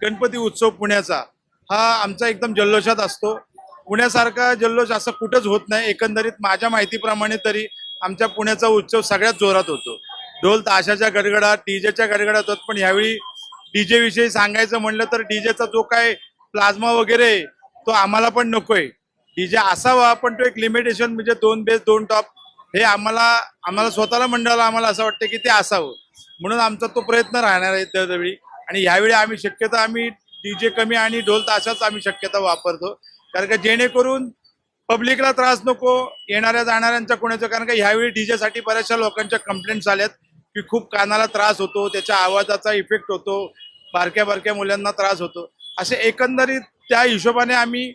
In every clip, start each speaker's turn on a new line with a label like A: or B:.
A: गणपती उत्सव पुण्याचा हा आमचा एकदम जल्लोषात असतो। पुण्यासारखा जल्लोष असं कुठंच होत नाही। एकंदरीत माझ्या माहितीप्रमाणे तरी आमच्या पुण्याचा उत्सव सगळ्यात जोरात होतो। ढोल ताशाच्या गडगडाट, डीजेच्या गडगडाट होत, पण यावेळी डीजे विषयी सांगायचं म्हणलं तर डीजेचा जो काय प्लाझ्मा वगैरे आहे, तो आम्हाला पण नकोय। डीजे असावा पण तो एक लिमिटेशन म्हणजे 2 बेस 2 टॉप हे आम्हाला स्वतःला मंडळाला आम्हाला असं वाटतं की ते असावं, म्हणून आमचा तो प्रयत्न राहणार आहे त्यावेळी। आणि यावेळी आम्ही डीजे कमी आणि ढोल ताशाच आम्ही शक्यता वापरतो, कारण का जेणेकरून पब्लिकला त्रास नको येणाऱ्या जाणाऱ्यांच्या कोणाचं। कारण का ह्यावेळी डीजे साठी बऱ्याचशा लोकांच्या कंप्लेंट्स आल्यात की खूप कानाला त्रास होतो, त्याच्या आवाजाचा इफेक्ट होतो, बारक्या बारक्या मुलांना त्रास होतो। असे एकंदरीत त्या हिशोबाने आम्ही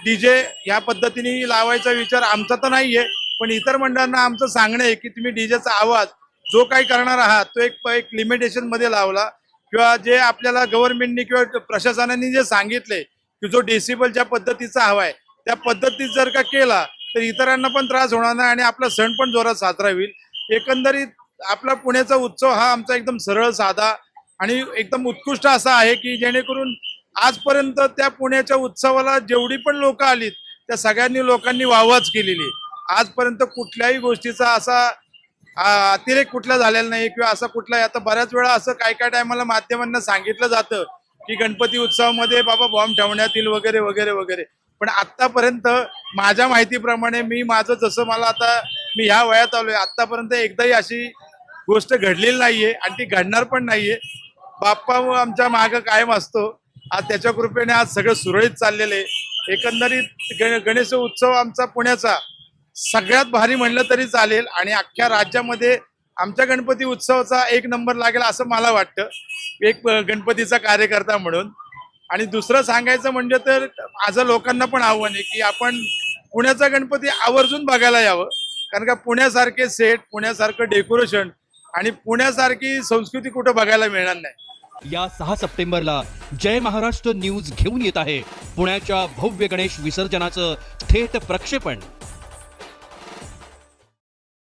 A: डीजे ह्या पद्धतीने लावायचा विचार आमचा तर नाहीये, पण इतर मंडळांना आमचं सांगणं आहे की तुम्ही डीजेचा आवाज जो काही करणार आहात तो एक लिमिटेशन मध्ये लावला, किंवा जे आपल्याला गव्हर्नमेंटनी किंवा प्रशासनाने जे सांगितले की जो डेसिबल ज्या पद्धतीचा हवाय त्या पद्धतीत जर का केला तर इतरांना पण त्रास होणार नाही आणि आपला सण पण जोरात साजरा होईल। एकंदरीत आपला पुण्याचा उत्सव हा आमचा एकदम सरळ साधा आणि एकदम उत्कृष्ट असा आहे की जेणेकरून आजपर्यंत त्या पुण्याच्या उत्सवाला जेवढी पण लोक आलीत त्या सगळ्यांनी लोकांनी वाहवाच केलेली। आजपर्यंत कुठल्याही गोष्टीचा असा अतिरेक कुठला झालेला नाही किंवा असा कुठलाही, आता बऱ्याच वेळा असं काय टायमाला माध्यमांना सांगितलं जातं की गणपती उत्सवामध्ये बाबा बॉम्ब ठेवण्यात येईल वगैरे वगैरे वगैरे, पण आतापर्यंत माझ्या माहितीप्रमाणे मी ह्या वयात आलोय, आतापर्यंत एकदाही अशी गोष्ट घडलेली नाहीये आणि ती घडणार पण नाहीये। बाप्पा आमच्या मागे कायम असतो। आज त्याच्या कृपेने आज सगळं सुरळीत चाललेलं आहे। एकंदरीत गणेश उत्सव आमचा पुण्याचा सगळ्यात भारी म्हणलं तरी चालेल आणि अख्ख्या राज्यामध्ये आमच्या गणपती उत्सवाचा 1 नंबर लागेल असं मला वाटतं, एक गणपतीचा कार्यकर्ता म्हणून। आणि दुसरं सांगायचं म्हणजे तर माझं लोकांना पण आव्हान आहे की आपण पुण्याचा गणपती आवर्जून बघायला यावं, कारण का पुण्यासारखे सेट, पुण्यासारखं डेकोरेशन आणि पुण्यासारखी संस्कृती कुठं बघायला मिळणार नाही।
B: या 6 सप्टेंबरला जय महाराष्ट्र न्यूज घेऊन येत आहे पुण्याच्या भव्य गणेश विसर्जनाचं थेट प्रक्षेपण।